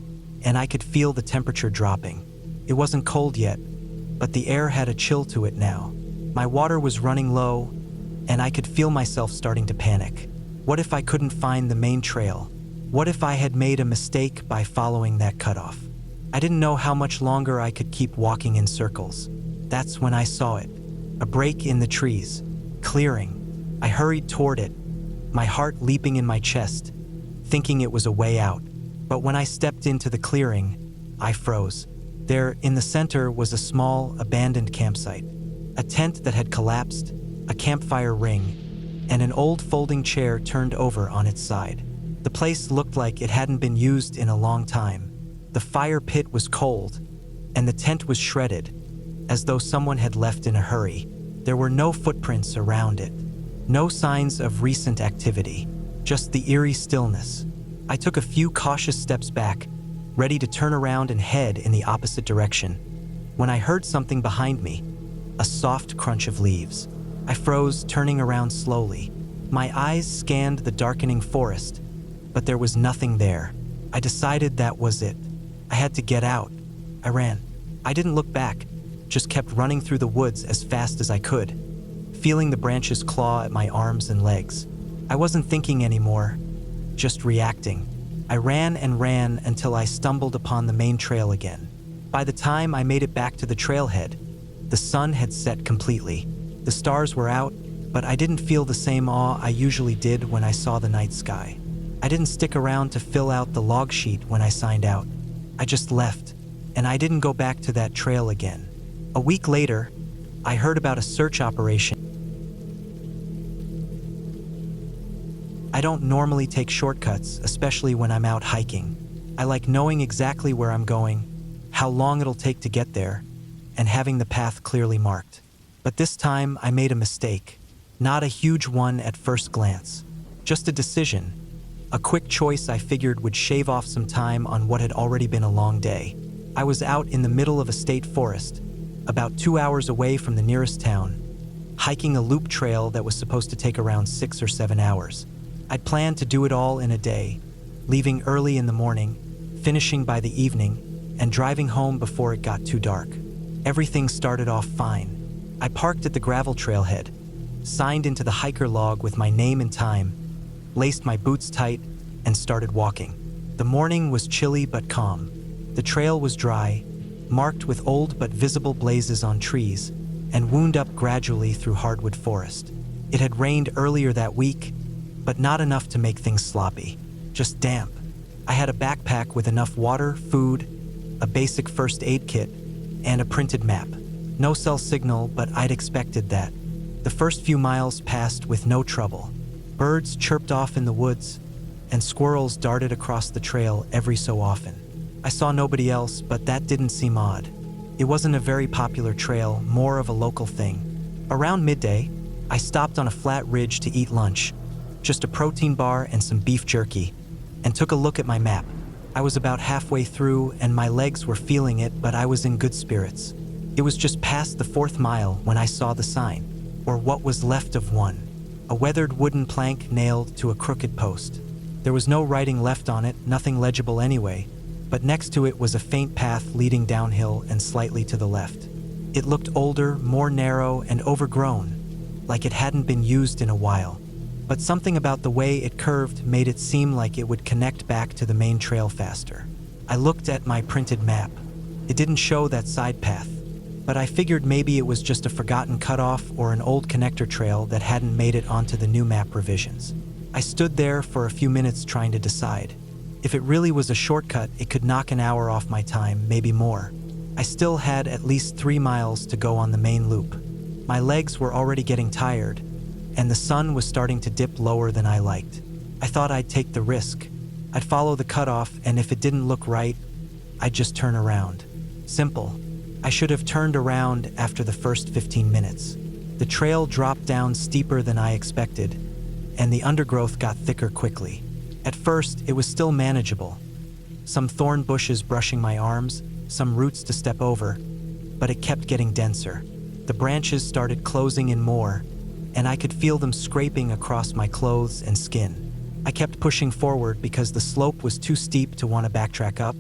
and I could feel the temperature dropping. It wasn't cold yet, but the air had a chill to it now. My water was running low, and I could feel myself starting to panic. What if I couldn't find the main trail? What if I had made a mistake by following that cutoff? I didn't know how much longer I could keep walking in circles. That's when I saw it. A break in the trees. Clearing. I hurried toward it, my heart leaping in my chest, thinking it was a way out. But when I stepped into the clearing, I froze. There, in the center, was a small, abandoned campsite. A tent that had collapsed, a campfire ring, and an old folding chair turned over on its side. The place looked like it hadn't been used in a long time. The fire pit was cold, and the tent was shredded, as though someone had left in a hurry. There were no footprints around it, no signs of recent activity, just the eerie stillness. I took a few cautious steps back, ready to turn around and head in the opposite direction, when I heard something behind me, a soft crunch of leaves. I froze, turning around slowly. My eyes scanned the darkening forest, but there was nothing there. I decided that was it. I had to get out. I ran. I didn't look back, just kept running through the woods as fast as I could, feeling the branches claw at my arms and legs. I wasn't thinking anymore, just reacting. I ran and ran until I stumbled upon the main trail again. By the time I made it back to the trailhead, the sun had set completely. The stars were out, but I didn't feel the same awe I usually did when I saw the night sky. I didn't stick around to fill out the log sheet when I signed out. I just left, and I didn't go back to that trail again. A week later, I heard about a search operation. I don't normally take shortcuts, especially when I'm out hiking. I like knowing exactly where I'm going, how long it'll take to get there, and having the path clearly marked. But this time, I made a mistake. Not a huge one at first glance. Just a decision. A quick choice I figured would shave off some time on what had already been a long day. I was out in the middle of a state forest, about 2 hours away from the nearest town, hiking a loop trail that was supposed to take around 6 or 7 hours. I'd planned to do it all in a day, leaving early in the morning, finishing by the evening, and driving home before it got too dark. Everything started off fine. I parked at the gravel trailhead, signed into the hiker log with my name and time, laced my boots tight, and started walking. The morning was chilly but calm. The trail was dry, marked with old but visible blazes on trees, and wound up gradually through hardwood forest. It had rained earlier that week, but not enough to make things sloppy, just damp. I had a backpack with enough water, food, a basic first aid kit, and a printed map. No cell signal, but I'd expected that. The first few miles passed with no trouble. Birds chirped off in the woods, and squirrels darted across the trail every so often. I saw nobody else, but that didn't seem odd. It wasn't a very popular trail, more of a local thing. Around midday, I stopped on a flat ridge to eat lunch, just a protein bar and some beef jerky, and took a look at my map. I was about halfway through, and my legs were feeling it, but I was in good spirits. It was just past the 4th mile when I saw the sign, or what was left of one. A weathered wooden plank nailed to a crooked post. There was no writing left on it, nothing legible anyway, but next to it was a faint path leading downhill and slightly to the left. It looked older, more narrow, and overgrown, like it hadn't been used in a while. But something about the way it curved made it seem like it would connect back to the main trail faster. I looked at my printed map. It didn't show that side path, but I figured maybe it was just a forgotten cutoff or an old connector trail that hadn't made it onto the new map revisions. I stood there for a few minutes trying to decide. If it really was a shortcut, it could knock an hour off my time, maybe more. I still had at least 3 miles to go on the main loop. My legs were already getting tired, and the sun was starting to dip lower than I liked. I thought I'd take the risk. I'd follow the cutoff, and if it didn't look right, I'd just turn around. Simple. I should have turned around after the first 15 minutes. The trail dropped down steeper than I expected, and the undergrowth got thicker quickly. At first, it was still manageable. Some thorn bushes brushing my arms, some roots to step over, but it kept getting denser. The branches started closing in more, and I could feel them scraping across my clothes and skin. I kept pushing forward because the slope was too steep to want to backtrack up,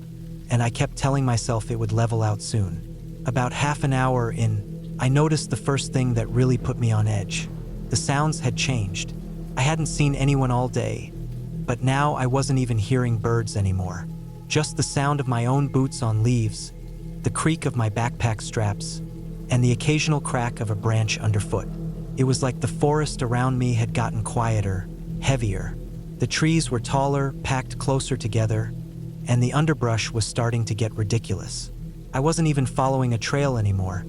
and I kept telling myself it would level out soon. About half an hour in, I noticed the first thing that really put me on edge. The sounds had changed. I hadn't seen anyone all day, but now I wasn't even hearing birds anymore. Just the sound of my own boots on leaves, the creak of my backpack straps, and the occasional crack of a branch underfoot. It was like the forest around me had gotten quieter, heavier. The trees were taller, packed closer together, and the underbrush was starting to get ridiculous. I wasn't even following a trail anymore,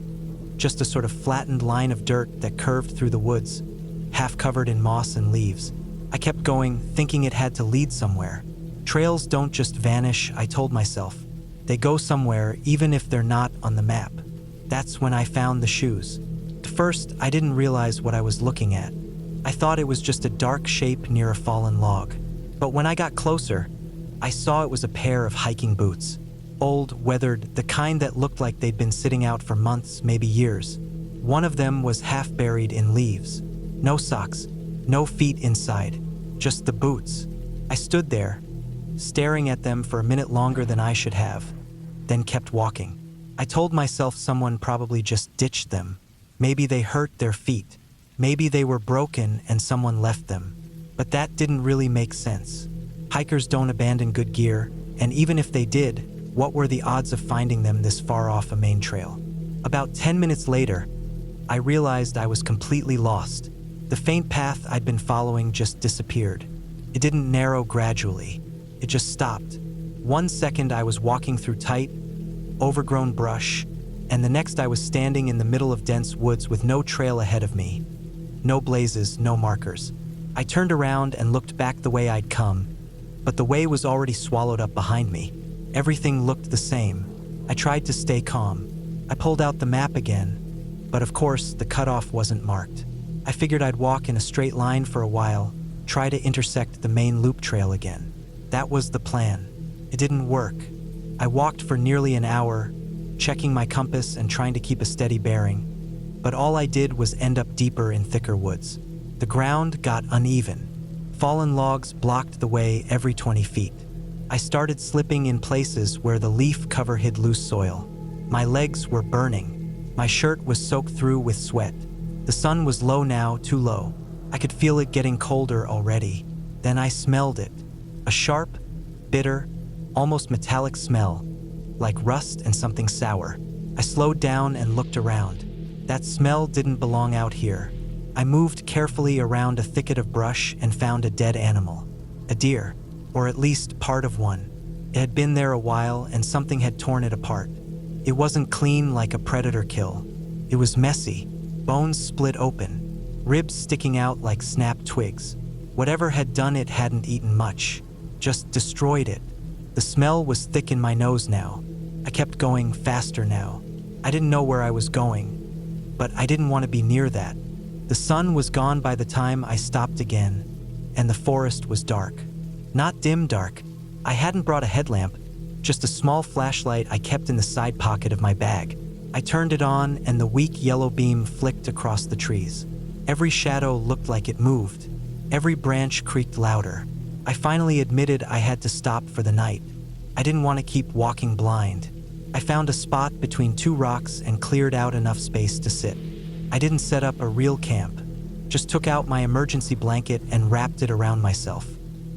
just a sort of flattened line of dirt that curved through the woods, half covered in moss and leaves. I kept going, thinking it had to lead somewhere. Trails don't just vanish, I told myself. They go somewhere, even if they're not on the map. That's when I found the shoes. At first, I didn't realize what I was looking at. I thought it was just a dark shape near a fallen log. But when I got closer, I saw it was a pair of hiking boots. Old, weathered, the kind that looked like they'd been sitting out for months, maybe years. One of them was half buried in leaves. No socks, no feet inside, just the boots. I stood there, staring at them for a minute longer than I should have, then kept walking. I told myself someone probably just ditched them. Maybe they hurt their feet. Maybe they were broken and someone left them. But that didn't really make sense. Hikers don't abandon good gear, and even if they did, what were the odds of finding them this far off a main trail? About 10 minutes later, I realized I was completely lost. The faint path I'd been following just disappeared. It didn't narrow gradually. It just stopped. 1 second I was walking through tight, overgrown brush, and the next I was standing in the middle of dense woods with no trail ahead of me. No blazes, no markers. I turned around and looked back the way I'd come, but the way was already swallowed up behind me. Everything looked the same. I tried to stay calm. I pulled out the map again, but of course the cutoff wasn't marked. I figured I'd walk in a straight line for a while, try to intersect the main loop trail again. That was the plan. It didn't work. I walked for nearly an hour, checking my compass and trying to keep a steady bearing, but all I did was end up deeper in thicker woods. The ground got uneven. Fallen logs blocked the way every 20 feet. I started slipping in places where the leaf cover hid loose soil. My legs were burning. My shirt was soaked through with sweat. The sun was low now, too low. I could feel it getting colder already. Then I smelled it. A sharp, bitter, almost metallic smell, like rust and something sour. I slowed down and looked around. That smell didn't belong out here. I moved carefully around a thicket of brush and found a dead animal. A deer, or at least part of one. It had been there a while and something had torn it apart. It wasn't clean like a predator kill. It was messy, bones split open, ribs sticking out like snapped twigs. Whatever had done it hadn't eaten much, just destroyed it. The smell was thick in my nose now. I kept going faster now. I didn't know where I was going, but I didn't want to be near that. The sun was gone by the time I stopped again, and the forest was dark. Not dim dark. I hadn't brought a headlamp, just a small flashlight I kept in the side pocket of my bag. I turned it on and the weak yellow beam flicked across the trees. Every shadow looked like it moved. Every branch creaked louder. I finally admitted I had to stop for the night. I didn't want to keep walking blind. I found a spot between 2 rocks and cleared out enough space to sit. I didn't set up a real camp, just took out my emergency blanket and wrapped it around myself.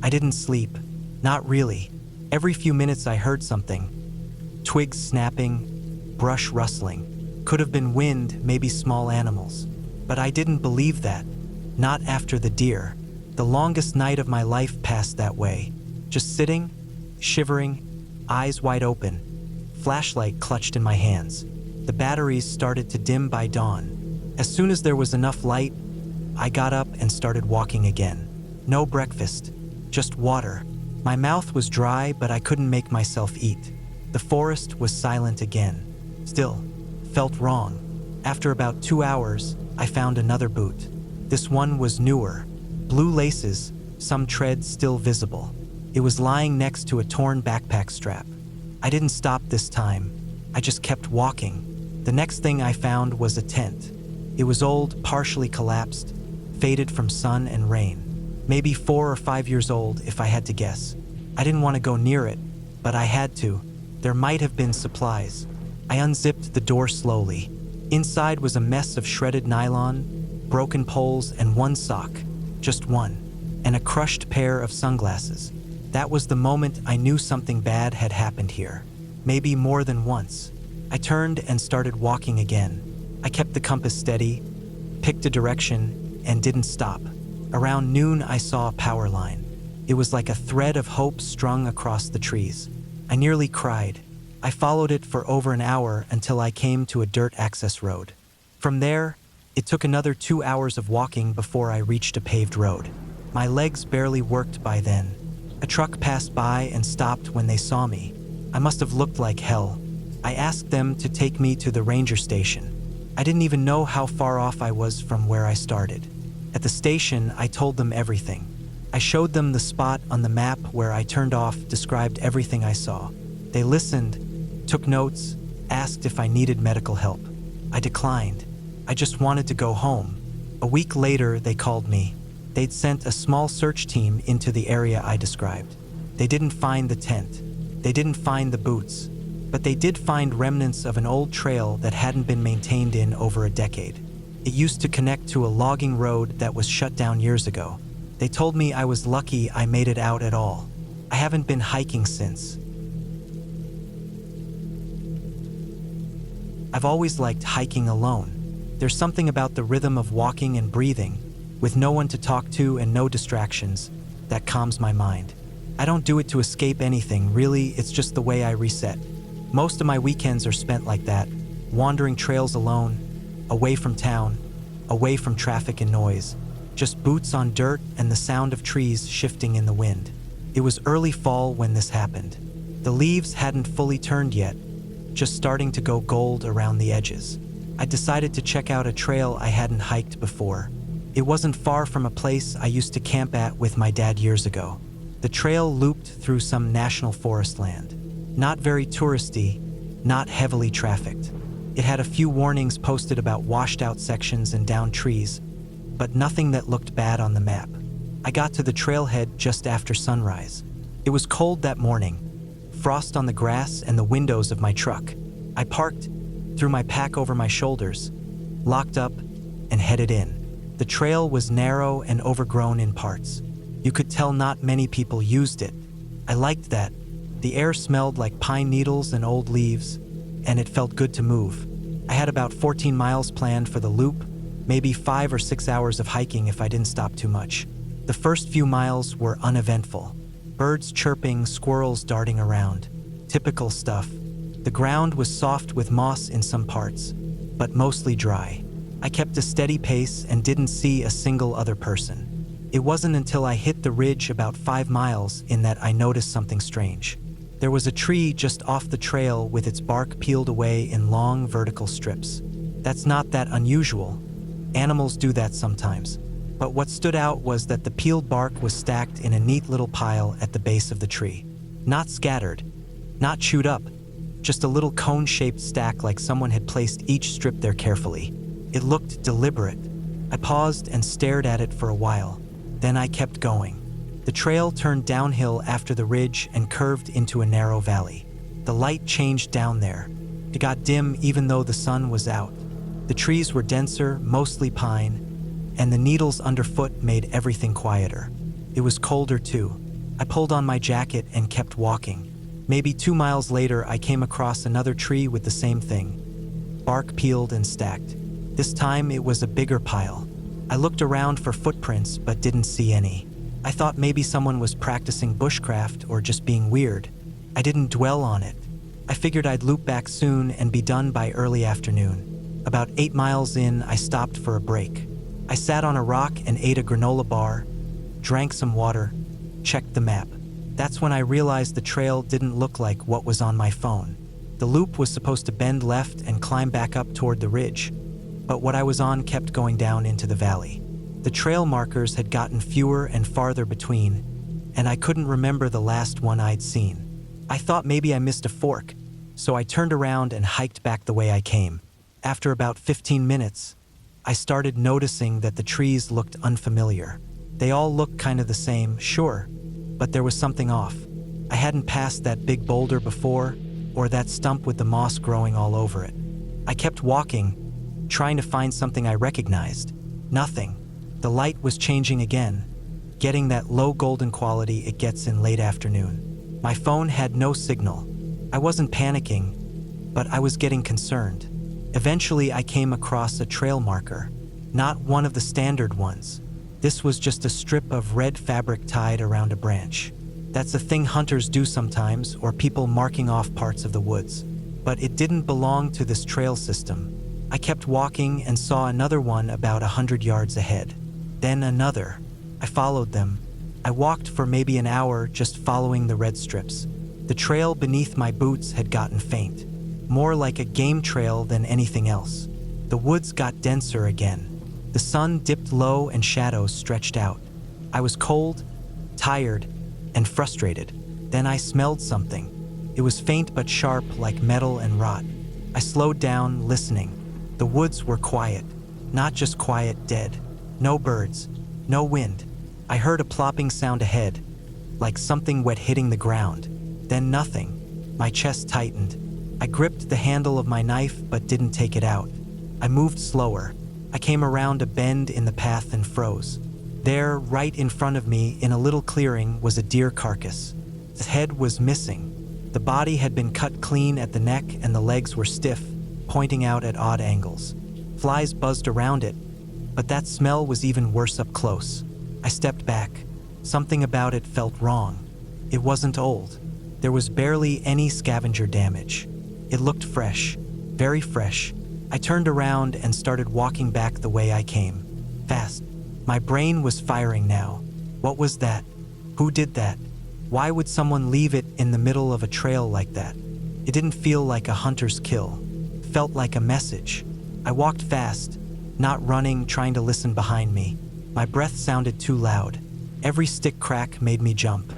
I didn't sleep. Not really. Every few minutes I heard something. Twigs snapping, brush rustling. Could have been wind, maybe small animals. But I didn't believe that. Not after the deer. The longest night of my life passed that way. Just sitting, shivering, eyes wide open, flashlight clutched in my hands. The batteries started to dim by dawn. As soon as there was enough light, I got up and started walking again. No breakfast, just water. My mouth was dry, but I couldn't make myself eat. The forest was silent again. Still, felt wrong. After about 2 hours, I found another boot. This one was newer. Blue laces, some treads still visible. It was lying next to a torn backpack strap. I didn't stop this time. I just kept walking. The next thing I found was a tent. It was old, partially collapsed, faded from sun and rain. Maybe 4 or 5 years old, if I had to guess. I didn't want to go near it, but I had to. There might have been supplies. I unzipped the door slowly. Inside was a mess of shredded nylon, broken poles, and one sock. Just one. And a crushed pair of sunglasses. That was the moment I knew something bad had happened here. Maybe more than once. I turned and started walking again. I kept the compass steady, picked a direction, and didn't stop. Around noon, I saw a power line. It was like a thread of hope strung across the trees. I nearly cried. I followed it for over an hour until I came to a dirt access road. From there, it took another 2 hours of walking before I reached a paved road. My legs barely worked by then. A truck passed by and stopped when they saw me. I must have looked like hell. I asked them to take me to the ranger station. I didn't even know how far off I was from where I started. At the station, I told them everything. I showed them the spot on the map where I turned off, described everything I saw. They listened, took notes, asked if I needed medical help. I declined. I just wanted to go home. A week later, they called me. They'd sent a small search team into the area I described. They didn't find the tent. They didn't find the boots. But they did find remnants of an old trail that hadn't been maintained in over a decade. It used to connect to a logging road that was shut down years ago. They told me I was lucky I made it out at all. I haven't been hiking since. I've always liked hiking alone. There's something about the rhythm of walking and breathing, with no one to talk to and no distractions, that calms my mind. I don't do it to escape anything, really, it's just the way I reset. Most of my weekends are spent like that, wandering trails alone, away from town, away from traffic and noise, just boots on dirt and the sound of trees shifting in the wind. It was early fall when this happened. The leaves hadn't fully turned yet, just starting to go gold around the edges. I decided to check out a trail I hadn't hiked before. It wasn't far from a place I used to camp at with my dad years ago. The trail looped through some national forest land. Not very touristy, not heavily trafficked. It had a few warnings posted about washed out sections and downed trees, but nothing that looked bad on the map. I got to the trailhead just after sunrise. It was cold that morning, frost on the grass and the windows of my truck. I parked, threw my pack over my shoulders, locked up, and headed in. The trail was narrow and overgrown in parts. You could tell not many people used it. I liked that. The air smelled like pine needles and old leaves, and it felt good to move. I had about 14 miles planned for the loop, maybe 5 or 6 hours of hiking if I didn't stop too much. The first few miles were uneventful. Birds chirping, squirrels darting around. Typical stuff. The ground was soft with moss in some parts, but mostly dry. I kept a steady pace and didn't see a single other person. It wasn't until I hit the ridge about 5 miles in that I noticed something strange. There was a tree just off the trail with its bark peeled away in long vertical strips. That's not that unusual. Animals do that sometimes. But what stood out was that the peeled bark was stacked in a neat little pile at the base of the tree. Not scattered, not chewed up, just a little cone-shaped stack like someone had placed each strip there carefully. It looked deliberate. I paused and stared at it for a while. Then I kept going. The trail turned downhill after the ridge and curved into a narrow valley. The light changed down there. It got dim even though the sun was out. The trees were denser, mostly pine, and the needles underfoot made everything quieter. It was colder too. I pulled on my jacket and kept walking. Maybe 2 miles later, I came across another tree with the same thing. bark peeled and stacked. This time it was a bigger pile. I looked around for footprints but didn't see any. I thought maybe someone was practicing bushcraft or just being weird. I didn't dwell on it. I figured I'd loop back soon and be done by early afternoon. About 8 miles in, I stopped for a break. I sat on a rock and ate a granola bar, drank some water, checked the map. That's when I realized the trail didn't look like what was on my phone. The loop was supposed to bend left and climb back up toward the ridge, but what I was on kept going down into the valley. The trail markers had gotten fewer and farther between, and I couldn't remember the last one I'd seen. I thought maybe I missed a fork, so I turned around and hiked back the way I came. After about 15 minutes, I started noticing that the trees looked unfamiliar. They all looked kind of the same, sure, but there was something off. I hadn't passed that big boulder before, or that stump with the moss growing all over it. I kept walking, trying to find something I recognized. Nothing. The light was changing again, getting that low golden quality it gets in late afternoon. My phone had no signal. I wasn't panicking, but I was getting concerned. Eventually, I came across a trail marker, not one of the standard ones. This was just a strip of red fabric tied around a branch. That's a thing hunters do sometimes, or people marking off parts of the woods. But it didn't belong to this trail system. I kept walking and saw another one about 100 yards ahead. Then another. I followed them. I walked for maybe an hour just following the red strips. The trail beneath my boots had gotten faint, more like a game trail than anything else. The woods got denser again. The sun dipped low and shadows stretched out. I was cold, tired, and frustrated. Then I smelled something. It was faint but sharp like metal and rot. I slowed down, listening. The woods were quiet. Not just quiet, dead. No birds, no wind. I heard a plopping sound ahead, like something wet hitting the ground. Then nothing. My chest tightened. I gripped the handle of my knife but didn't take it out. I moved slower. I came around a bend in the path and froze. There, right in front of me, in a little clearing, was a deer carcass. The head was missing. The body had been cut clean at the neck and the legs were stiff, pointing out at odd angles. Flies buzzed around it, but that smell was even worse up close. I stepped back. Something about it felt wrong. It wasn't old. There was barely any scavenger damage. It looked fresh, very fresh. I turned around and started walking back the way I came. Fast. My brain was firing now. What was that? Who did that? Why would someone leave it in the middle of a trail like that? It didn't feel like a hunter's kill. It felt like a message. I walked fast, not running, trying to listen behind me. My breath sounded too loud. Every stick crack made me jump.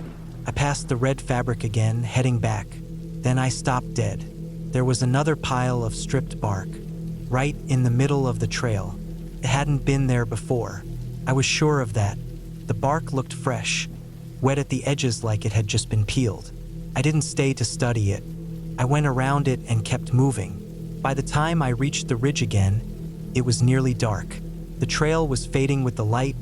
I passed the red fabric again, heading back. Then I stopped dead. There was another pile of stripped bark, right in the middle of the trail. It hadn't been there before. I was sure of that. The bark looked fresh, wet at the edges like it had just been peeled. I didn't stay to study it. I went around it and kept moving. By the time I reached the ridge again, it was nearly dark. The trail was fading with the light,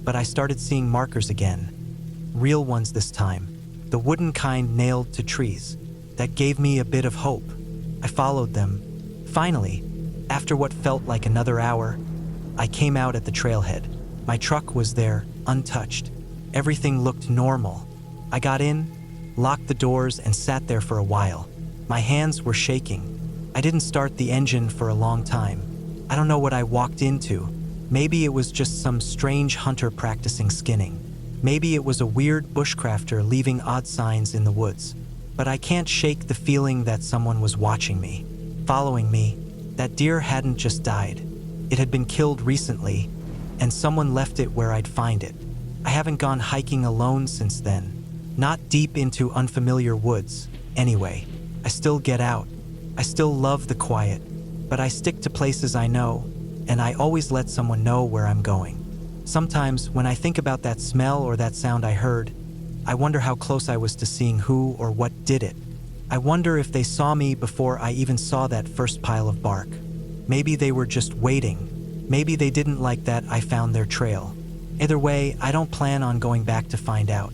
but I started seeing markers again. Real ones this time. The wooden kind nailed to trees. That gave me a bit of hope. I followed them. Finally, after what felt like another hour, I came out at the trailhead. My truck was there, untouched. Everything looked normal. I got in, locked the doors, and sat there for a while. My hands were shaking. I didn't start the engine for a long time. I don't know what I walked into. Maybe it was just some strange hunter practicing skinning. Maybe it was a weird bushcrafter leaving odd signs in the woods. But I can't shake the feeling that someone was watching me, following me. That deer hadn't just died. It had been killed recently, and someone left it where I'd find it. I haven't gone hiking alone since then. Not deep into unfamiliar woods, anyway. I still get out. I still love the quiet, but I stick to places I know, and I always let someone know where I'm going. Sometimes, when I think about that smell or that sound I heard, I wonder how close I was to seeing who or what did it. I wonder if they saw me before I even saw that first pile of bark. Maybe they were just waiting. Maybe they didn't like that I found their trail. Either way, I don't plan on going back to find out.